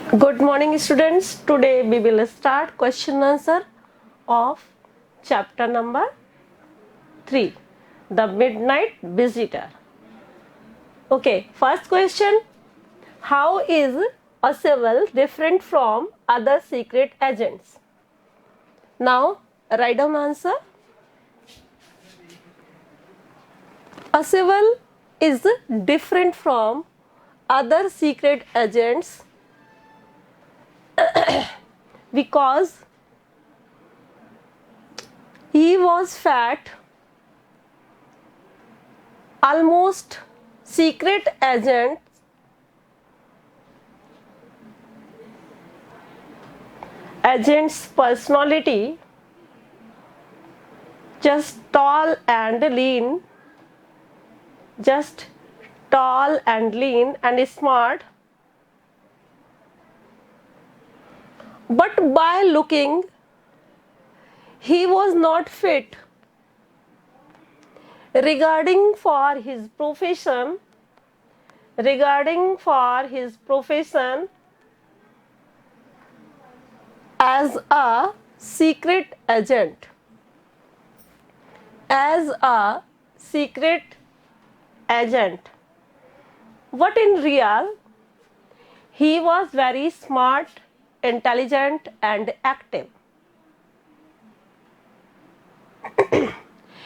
Good morning, students. Today we will start question answer of chapter number 3, The Midnight Visitor. Okay, first question. How is Oswald different from other secret agents? Now, write down answer. Oswald is different from other secret agents because he was fat. Almost secret agent's personality just tall and lean, and smart. But by looking, he was not fit. Regarding for his profession, as a secret agent, what in real, he was very smart, intelligent and active.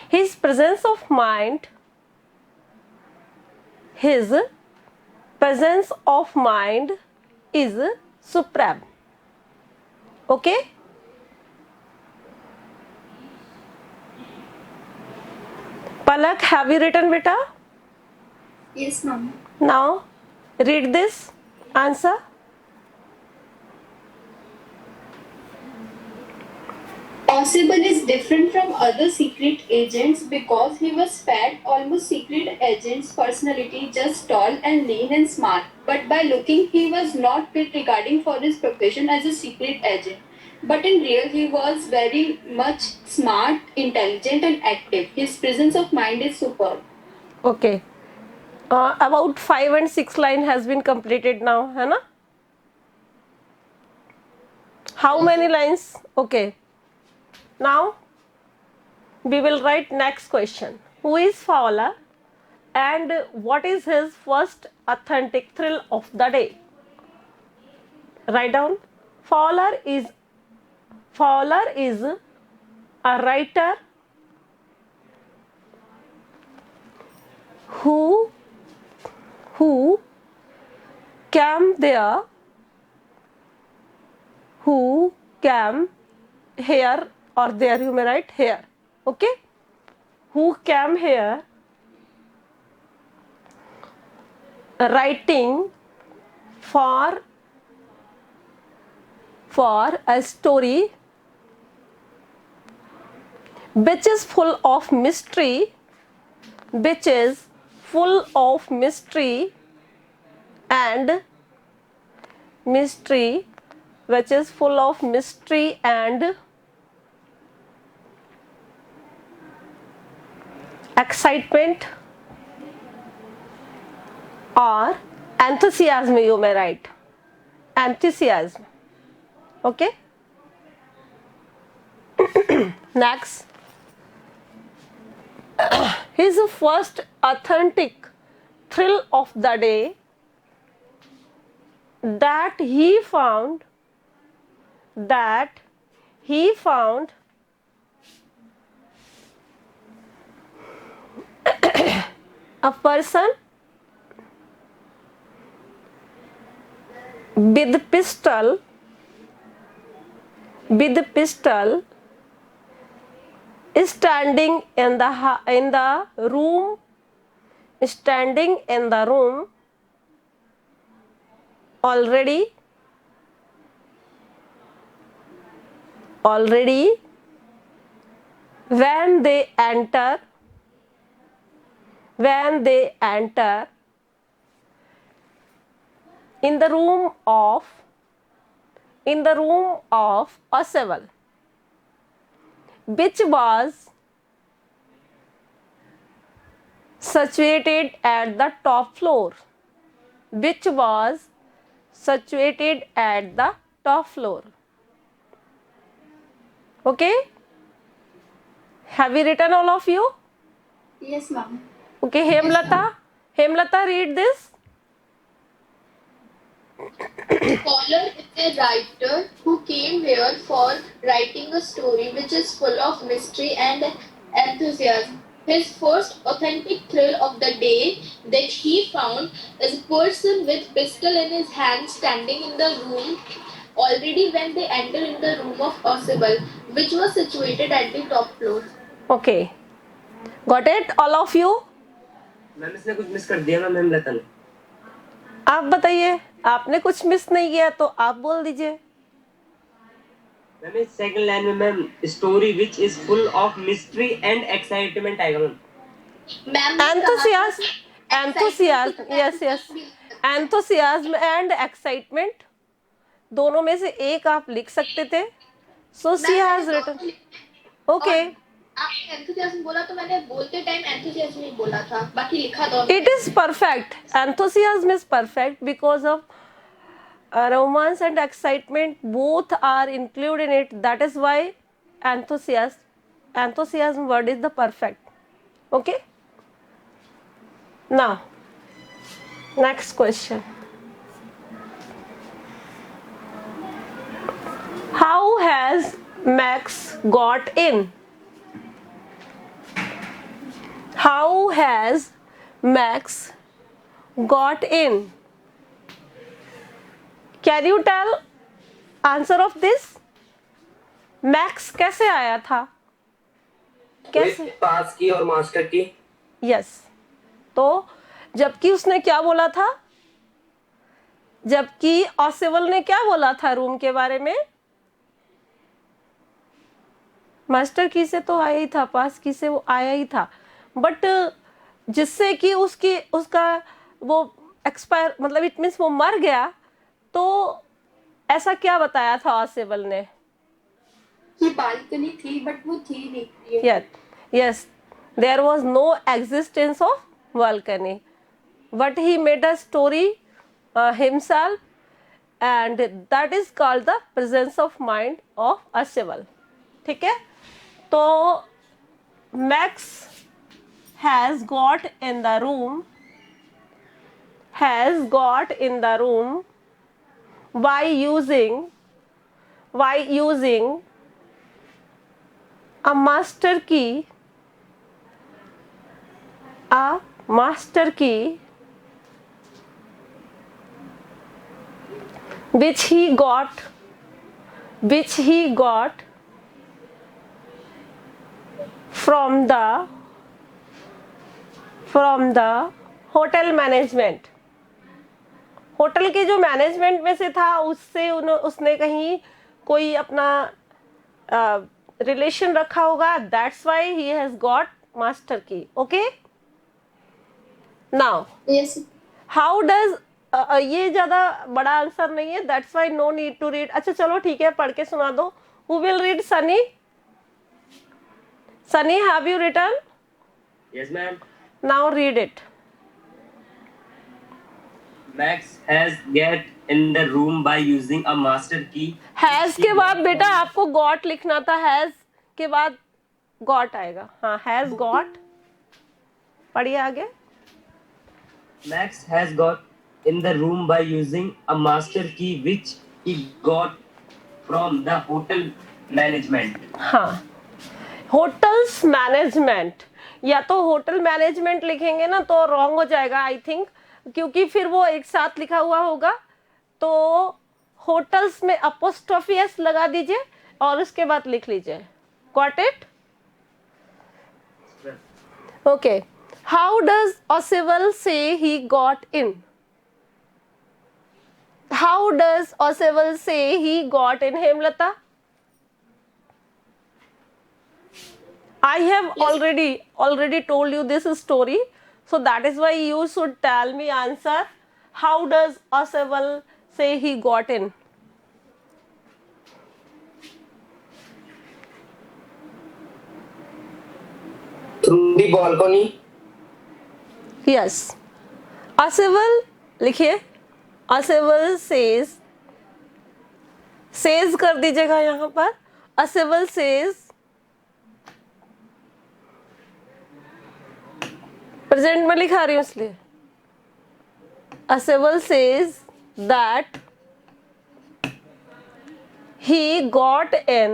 His presence of mind is superb. Okay? Palak, have you written, beta? Yes, ma'am. Now, read this answer. Oswald is different from other secret agents because he was fat, almost secret agent's personality, just tall and lean and smart. But by looking, he was not fit regarding for his profession as a secret agent. But in real, he was very much smart, intelligent and active. His presence of mind is superb. Okay. About 5 and 6 line has been completed now, है ना? How many lines? Okay. Now, we will write next question. Who is Fowler and what is his first authentic thrill of the day? Write down. Fowler is a writer who came here, or there you may write here. Okay? Who came here writing for a story which is full of mystery and excitement or enthusiasm, you may write. Enthusiasm. Okay? Next. His first authentic thrill of the day that he found a person with pistol standing in the room already when they enter in the room of Oswald, which was situated at the top floor, situated at the top floor. Okay, have you written all of you? Yes, ma'am. Okay, Yes, Hemlata, read this. Scholar is a writer who came here for writing a story which is full of mystery and enthusiasm. His first authentic thrill of the day that he found is a person with pistol in his hand standing in the room already when they enter in the room of Osable, which was situated at the top floor. Okay, got it all of you? Ma'am इसने कुछ miss कर दिया ma'am लता ने। आप बताइए, आपने कुछ miss नहीं किया तो आप बोल दीजिए। मैम इस सेकंड लाइन में ma'am story which is full of mystery and excitement आएगा ma'am. Enthusiasm, yes yes, enthusiasm and excitement दोनों में से एक आप लिख सकते थे। So she has written. Okay, आपने एंथुसियाज्म बोला तो मैंने बोलते टाइम एंथुसियाज्म ही बोला था, बाकी लिखा दो। It is perfect, enthusiasm is perfect because of romance and excitement both are included in it. That is why enthusiasm word is the perfect. Okay, now next question. How has Max got in? How has Max got in? Can you tell answer of this? Max कैसे आया था? कैसे? पास की और master की। Yes, तो जबकि उसने क्या बोला था, जबकि ऑसिबल ने क्या बोला था रूम के बारे में? मास्टर की से तो आया ही था, पास की से वो आया ही था, बट जिससे कि उसका वो एक्सपायर, मतलब इट मीन्स वो मर गया, तो ऐसा क्या बताया था ऑसिबल ने? कि बालकनी थी बट वो थी नहीं। Yes, there was no existence of balcony, but he made a story himself, and that is called the presence of mind of Asibal. ठीक है, तो Max has got in the room by using a master key which he got from the hotel management. Hotel के जो management में से था उससे उसने कहीं कोई अपना रिलेशन रखा होगा, that's why he has got master की। Okay, now yes, how does, ये ज्यादा बड़ा आंसर नहीं है, that's why no need to read. अच्छा चलो ठीक है, पढ़ के सुना दो। Who will read? Sunny, have you written? Yes ma'am. Now read it. Max has get in the room by using a master key. Has के बाद बेटा आपको गॉट लिखना था, हैज के बाद गॉट आएगा। हाँ, हैज गॉट, पढ़िए आगे। Max has got in the room by using a master key which he got from the hotel management. हाँ, होटल्स मैनेजमेंट, या तो होटल मैनेजमेंट लिखेंगे ना तो रॉन्ग हो जाएगा आई थिंक, क्योंकि फिर वो एक साथ लिखा हुआ होगा। तो होटल्स में अपोस्ट्रोफी एस लगा दीजिए और उसके बाद लिख लीजिए। Got it? Okay, how does ऑसिबल say he got in? How does ऑसिबल say he got in? Hemlata, I have already told you this story, so that is why you should tell me answer. How does Asabal say he got in? Through the balcony. Yes, Asabal लिखिए, असेवल says कर दीजिएगा यहाँ पर. असेवल says present में लिखा रही हूँ इसलिए. असेवल says that he got in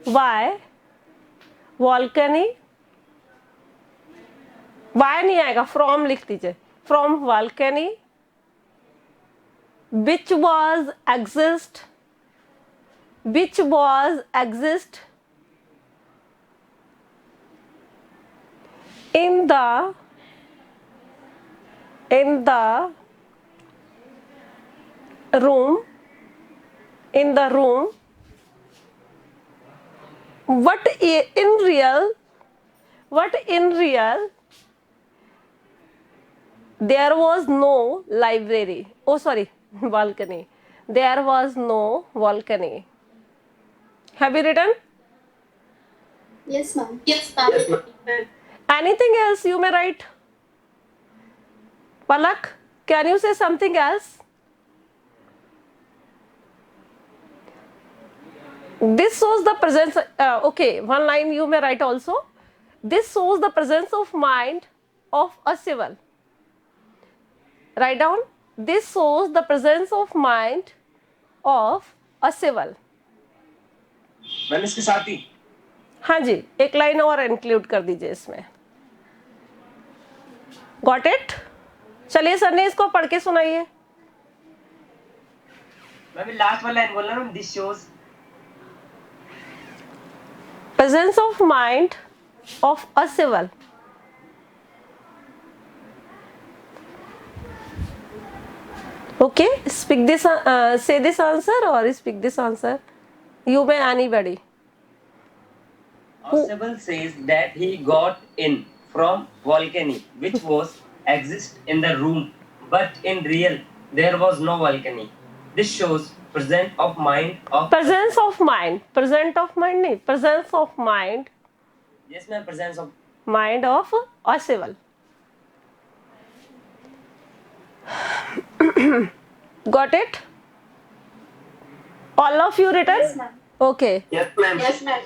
by volcanic. by नहीं आएगा, from लिख दीजिए. from volcanic which was exist in the room what in real there was no library. Oh sorry, balcony. There was no balcony. Have you written? Yes, ma'am. Anything else you may write? Palak, can you say something else? This shows the presence. Okay, one line you may write also. This shows the presence of mind of a civil. Write down. This shows the presence of mind of a civil. Ma'am इसके साथ ही हाँ जी, एक line और include कर दीजिए इसमें. Got it? चलिए sir ने इसको पढ़ के सुनाइए. मैम लास्ट वाला लाइन बोलना ना. This shows presence of mind of a civil. Okay, speak this, say this answer or speak this answer. You may anybody. Ausable says that he got in from volcano which was exist in the room, but in real there was no volcano. This shows presence of mind of Presence of mind. Presence of mind नहीं. Presence of mind. yes ma'am, presence of Mind of a civil. Got it? All of you written? Yes, ma'am. Okay. yes ma'am. Yes, ma'am.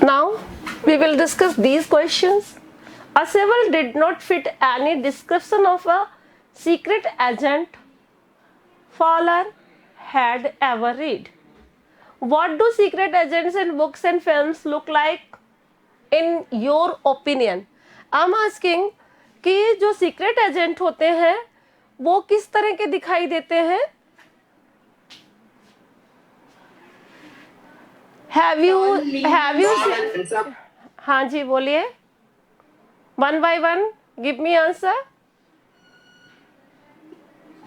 Now we will discuss these questions. A civil did not fit any description of a secret agent Fowler had ever read. What do secret agents in books and films look like in your opinion? I'm asking कि जो secret agent होते हैं वो किस तरह के दिखाई देते हैं? Have you seen? हाँ जी बोलिए. One by one, give me answer.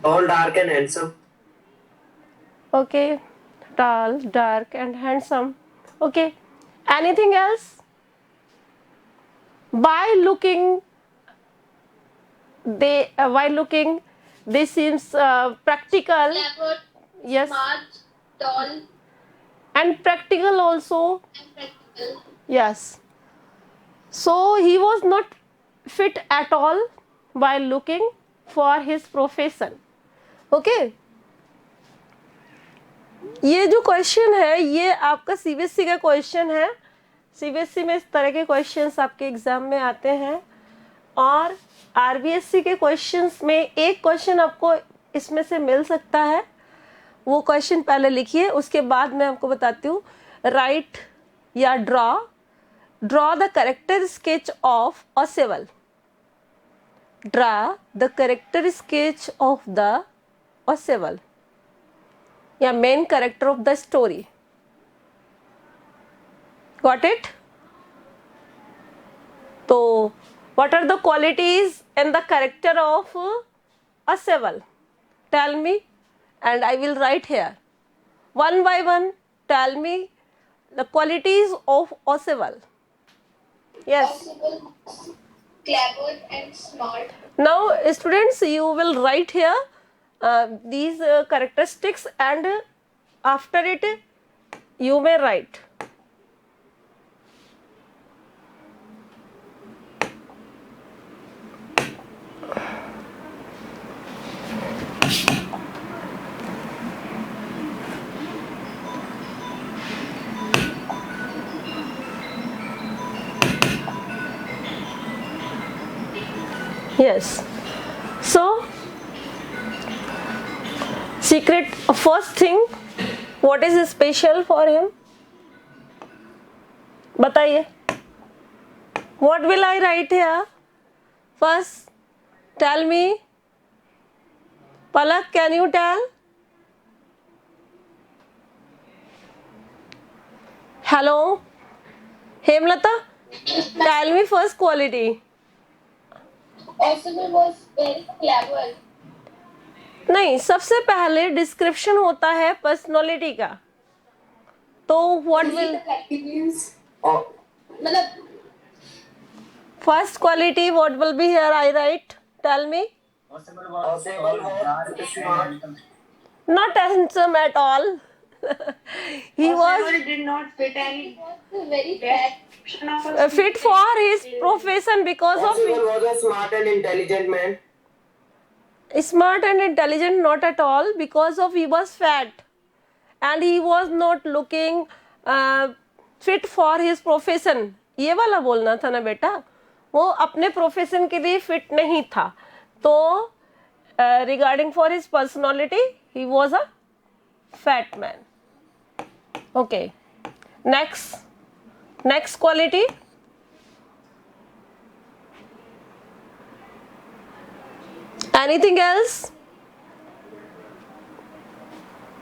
Tall, dark and handsome. Okay, tall, dark, and handsome. Okay, anything else? By looking, they seems practical. Clever, Yes, smart, tall, and practical also. and practical. Yes. So he was not fit at all while looking for his profession. Okay. ये जो question है ये आपका CBSE का question है. CBSE में इस तरह के क्वेश्चंस आपके एग्जाम में आते हैं और आरबीएसई के क्वेश्चंस में एक क्वेश्चन आपको इसमें से मिल सकता है. वो क्वेश्चन पहले लिखिए, उसके बाद मैं आपको बताती हूँ. राइट या draw the character sketch of a civil. Draw the character sketch of the a civil या main character of the story. Got it? तो what are the qualities and the character of a civil? Tell me and I will write here. One by one, tell me the qualities of a civil. Yes. Possible, clever and smart. Now, students, you will write here these characteristics, and after it, you may write. Yes. So, secret, first thing, what is special for him? बताइए. What will I write here? First, tell me. Palak, can you tell? Hello? Hemlata, tell me first quality. Possible was very clever. नहीं, सबसे पहले description होता है personality का. तो what will मतलब first quality what will be here? I write, tell me. Possible was dark and handsome. Not handsome at all. He was did not fit any very fat. description of a fit for his profession because of Possible was a smart and intelligent man. smart and intelligent, not at all, because of he was fat and he was not looking fit for his profession. ये वाला बोलना था ना बेटा, वो अपने profession के लिए फिट नहीं था. तो regarding for his personality he was a fat man. Okay, next quality. Anything else?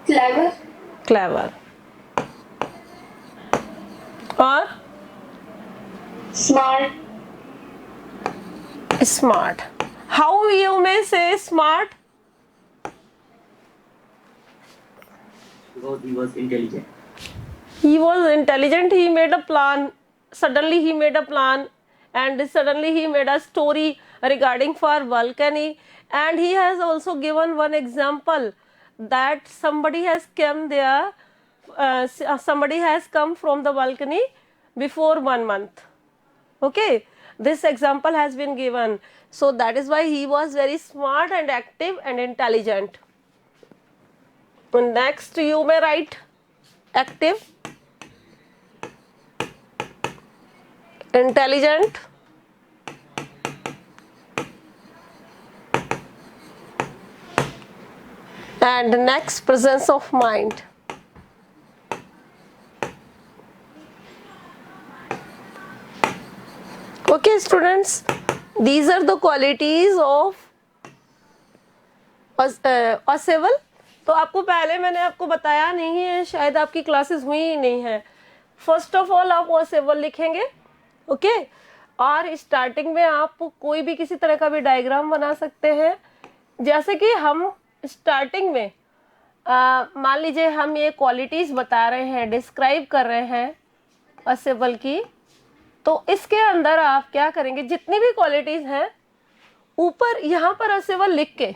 Clever. Clever. Or Smart. smart. How you may say smart? Because he was intelligent. He was intelligent. He made a plan. Suddenly he made a plan, and suddenly he made a story regarding for volcano. And he has also given one example that somebody has come there. Somebody has come from the volcano before 1 month. Okay, this example has been given. So that is why he was very smart and active and intelligent. Next, you may write active, intelligent, and next, presence of mind. Okay, students, these are the qualities of Oswald. तो आपको पहले मैंने आपको बताया नहीं है, शायद आपकी क्लासेस हुई ही नहीं है. फर्स्ट ऑफ ऑल आप Oswald लिखेंगे. ओके, और स्टार्टिंग में आप कोई भी किसी तरह का भी डायग्राम बना सकते हैं. जैसे कि हम स्टार्टिंग में मान लीजिए हम ये क्वालिटीज बता रहे हैं, डिस्क्राइब कर रहे हैं Oswald की. तो इसके अंदर आप क्या करेंगे, जितनी भी क्वालिटीज हैं ऊपर यहाँ पर Oswald लिख के,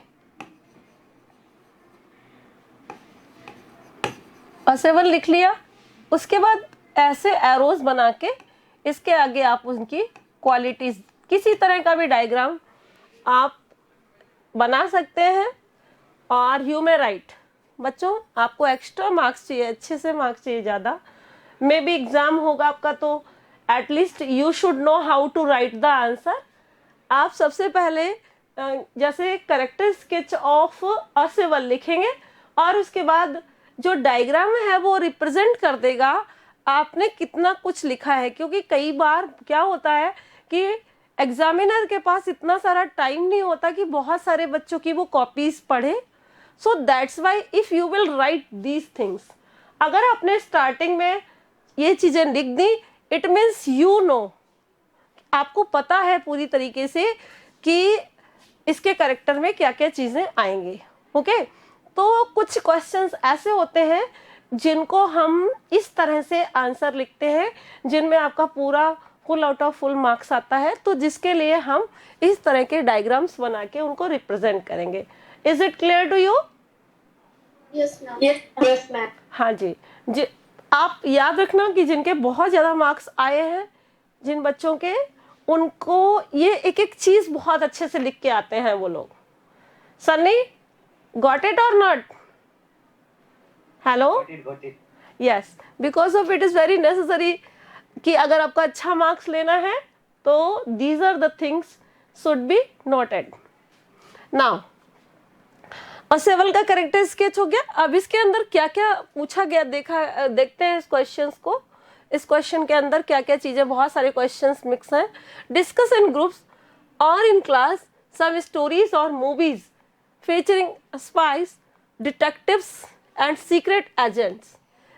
Oswald लिख लिया. उसके बाद ऐसे एरोज बना के इसके आगे आप उनकी क्वालिटीज, किसी तरह का भी डायग्राम आप बना सकते हैं. और यू मे राइट. बच्चों, आपको एक्स्ट्रा मार्क्स चाहिए, अच्छे से मार्क्स चाहिए ज़्यादा. मे बी एग्जाम होगा आपका, तो at least you should know how to write the answer. आप सबसे पहले जैसे करेक्टर स्केच ऑफ Oswald लिखेंगे, और उसके बाद जो डायग्राम है वो रिप्रेजेंट कर देगा आपने कितना कुछ लिखा है. क्योंकि कई बार क्या होता है कि एग्जामिनर के पास इतना सारा टाइम नहीं होता कि बहुत सारे बच्चों की वो कॉपीज पढ़े. So that's why if you will write these things, अगर आपने स्टार्टिंग में ये चीज़ें लिख दी, इट मीन्स यू नो, आपको पता है पूरी तरीके से कि इसके करेक्टर में क्या क्या चीज़ें आएंगी. ओके, तो कुछ क्वेश्चंस ऐसे होते हैं जिनको हम इस तरह से आंसर लिखते हैं, जिनमें आपका पूरा full out of full marks आता है, तो जिसके लिए हम इस तरह के डायग्राम्स बना के उनको रिप्रेजेंट करेंगे। Is it clear to you? Yes, ma'am. Yes, ma'am. हाँ जी आप याद रखना कि जिनके बहुत ज़्यादा मार्क्स आए हैं, जिन बच्चों के, उनको ये एक एक चीज़ बहुत अच्छे से लिख के आते हैं वो लोग। सन्नी, गॉट इट और not? Hello? got it. Yes, because of it is very necessary कि अगर आपको अच्छा मार्क्स लेना है तो these are the things should be noted. Now असेवल का कैरेक्टर स्केच हो गया। अब इसके अंदर क्या क्या पूछा गया देखते हैं इस क्वेश्चंस को। इस क्वेश्चन के अंदर क्या क्या चीजें, बहुत सारे क्वेश्चंस मिक्स हैं। डिस्कस इन ग्रुप्स और इन क्लास सम स्टोरीज और movies featuring spice, detectives and secret agents.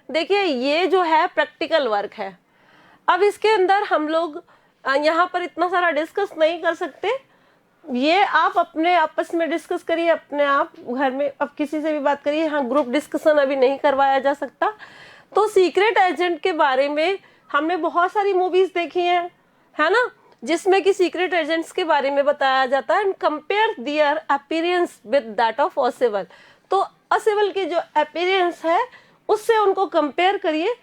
देखिए ये जो है प्रैक्टिकल वर्क है। अब इसके अंदर हम लोग यहाँ पर इतना सारा डिस्कस नहीं कर सकते, ये आप अपने आपस में डिस्कस करिए, अपने आप घर में अब किसी से भी बात करिए। हाँ, ग्रुप डिस्कशन अभी नहीं करवाया जा सकता। तो सीक्रेट एजेंट के बारे में हमने बहुत सारी मूवीज देखी हैं, है ना, जिसमें कि सीक्रेट एजेंट्स के बारे में बताया जाता है। And compare their appearance with that of असेवल। तो असेवल की जो अपीयरेंस है उससे उनको कंपेयर करिए,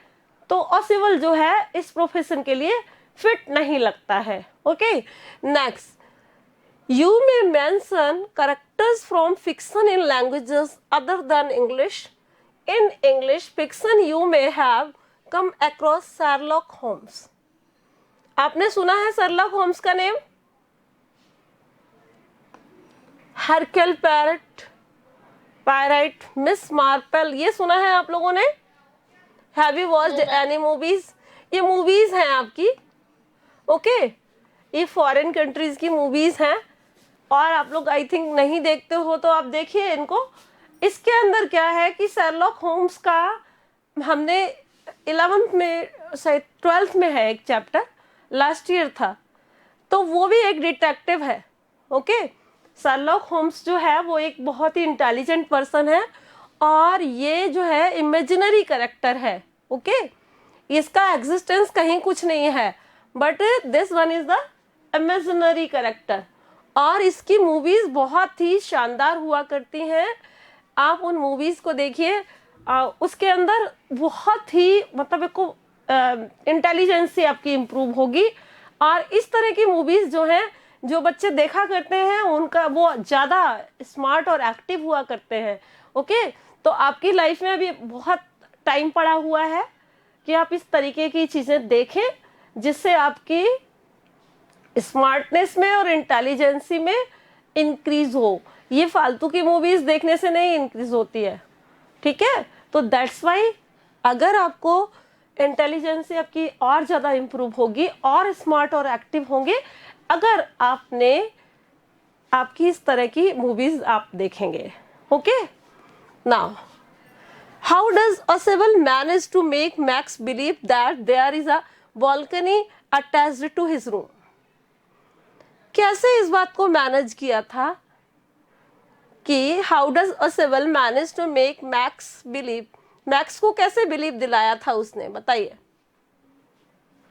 तो असेवल जो है इस प्रोफेशन के लिए फिट नहीं लगता है। Okay, next, you may mention characters from fiction in languages other than English. In English fiction you may have come across Sherlock Holmes. आपने सुना है Sherlock Holmes का नेम? हरकेल पायरेट, मिस मार्पल, ये सुना है आप लोगों ने? Have you watched any movies? ये मूवीज हैं आपकी, ओके, ये फॉरेन कंट्रीज की मूवीज हैं और आप लोग आई थिंक नहीं देखते हो तो आप देखिए इनको। इसके अंदर क्या है कि शर्लॉक होम्स का हमने 11th में शायद 12th में है एक चैप्टर, लास्ट ईयर था, तो वो भी एक डिटेक्टिव है। ओके, शर्लॉक होम्स जो है वो एक बहुत ही इंटेलिजेंट पर्सन है और ये जो है इमेजिनरी कैरेक्टर है। ओके, इसका एग्जिस्टेंस कहीं कुछ नहीं है, but this one is the imaginary character. और इसकी मूवीज बहुत ही शानदार हुआ करती हैं, आप उन मूवीज को देखिए। उसके अंदर बहुत ही मतलब एक इंटेलिजेंस से आपकी इम्प्रूव होगी। और इस तरह की मूवीज जो हैं, जो बच्चे देखा करते हैं उनका वो ज़्यादा स्मार्ट और एक्टिव हुआ करते हैं। ओके, तो आपकी लाइफ में अभी बहुत टाइम पड़ा हुआ है कि आप इस तरीके की चीज़ें देखें जिससे आपकी स्मार्टनेस में और इंटेलिजेंसी में इंक्रीज हो। ये फालतू की मूवीज देखने से नहीं इंक्रीज होती है, ठीक है। तो दैट्स वाई अगर आपको इंटेलिजेंसी आपकी और ज़्यादा इम्प्रूव होगी और स्मार्ट और एक्टिव होंगे अगर आपकी इस तरह की मूवीज आप देखेंगे। ओके, नाउ हाउ डज असेवल manage to make Max believe that there is a balcony attached to his room? कैसे इस बात को मैनेज किया था कि हाउ डज असेवल manage to make Max believe, Max को कैसे बिलीव दिलाया था उसने, बताइए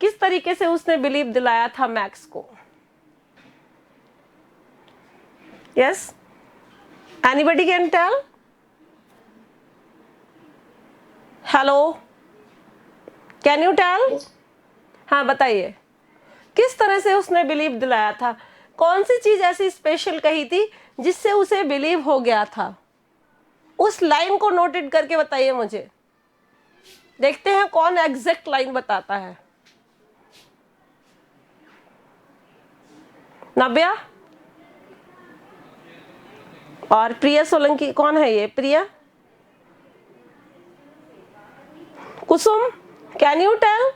किस तरीके से उसने बिलीव दिलाया था मैक्स को? Yes, anybody can tell? Hello, can you tell? हाँ बताइए, किस तरह से उसने बिलीव दिलाया था? कौन सी चीज ऐसी स्पेशल कही थी जिससे उसे बिलीव हो गया था? उस लाइन को नोटेड करके बताइए मुझे, देखते हैं कौन एग्जैक्ट लाइन बताता है। नव्या और प्रिया सोलंकी, कौन है ये? Priya, Kusum, can you tell?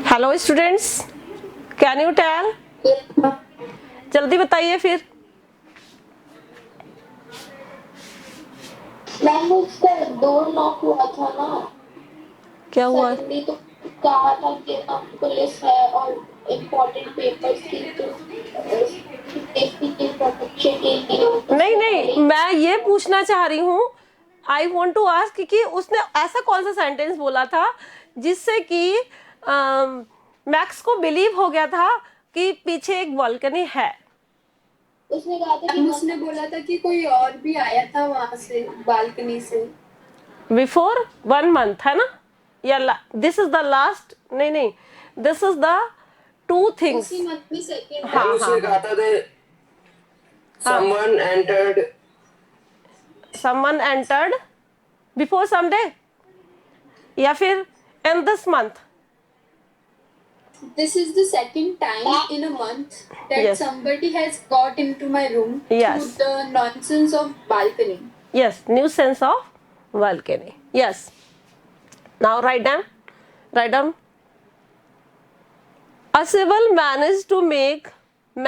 Hello students, can you tell? जल्दी बताइए फिर। मैम उसका डोर लॉक हुआ था ना, क्या हुआ? सडनली तो कहा था कि पुलिस है और इम्पोर्टेंट पेपर्स की, तो safety की protection के लिए नहीं नहीं, मैं ये पूछना चाह रही हूँ, आई वॉन्ट टू आस्क कि उसने ऐसा कौन सा सेंटेंस बोला था जिससे कि मैक्स को बिलीव हो गया था कि पीछे एक बालकनी है. उसने कहा था कि उसने बोला था कि कोई और भी आया था वहां से बालकनी से. बिफोर 1 month है ना, या दिस इज द लास्ट, नहीं नहीं, दिस इज द 2 थिंग्स. उसी मंथ में सेकंड. हाँ उसने कहा था that someone entered. someone entered before some day, या फिर in this month. This is the second time in a month that Yes. somebody has got into my room Yes. through the nonsense of balcony. Yes, new sense of balcony. Yes. Now write down. Write down. Asibal managed to make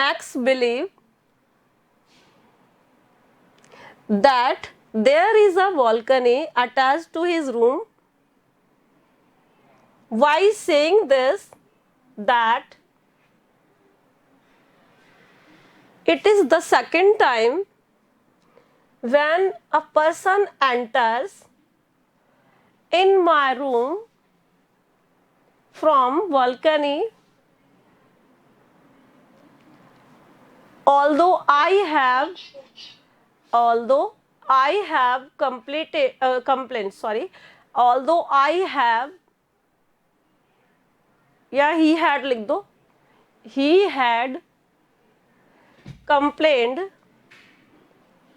Max believe that there is a balcony attached to his room. Why saying this? That it is the second time when a person enters in my room from balcony, although I have completed complained, sorry, although I have, या he had लिख दो, he had complained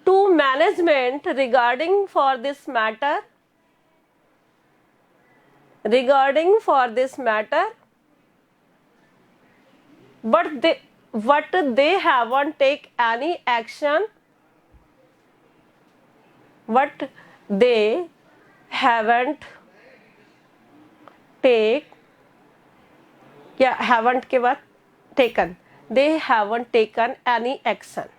to management regarding for this matter, but they haven't take any action, but they haven't take, या haven't के बाद taken, they haven't taken any action.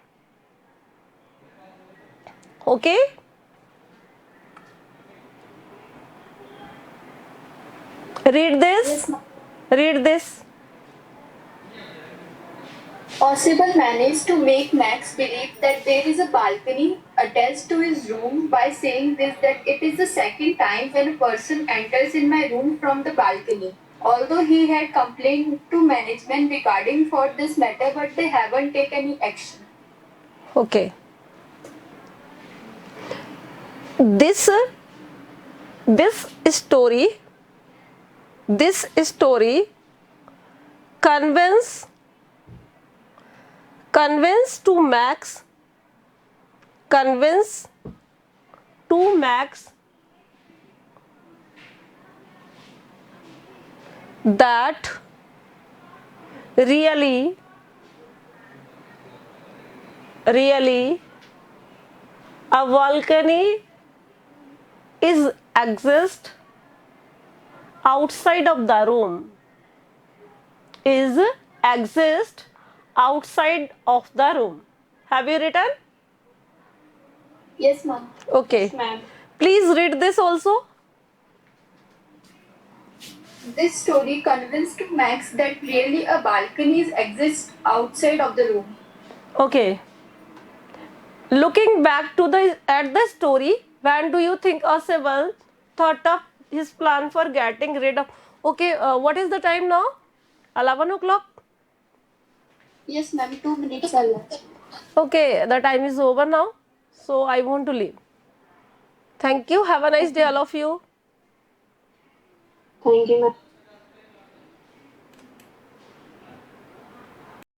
Okay, read this. Yes, ma'am. Read this. Possible managed to make Max believe that there is a balcony attached to his room by saying this, that it is the second time when a person enters in my room from the balcony. Although he had complained to management regarding for this matter, but they haven't taken any action. Okay. This story convince to Max that really a balcony exists outside of the room, outside of the room. Have you written? Yes, ma'am. Okay. ma'am. Please read this also. This story convinced Max that really a balcony exists outside of the room. Okay. Looking back to at the story, when do you think Asibal thought of his plan for getting rid of? Okay, what is the time now? 11 o'clock. Yes, ma'am. 2 minutes are left. Okay, the time is over now, so I want to leave. Thank you. Have a nice day, all of you. Thank you, ma'am.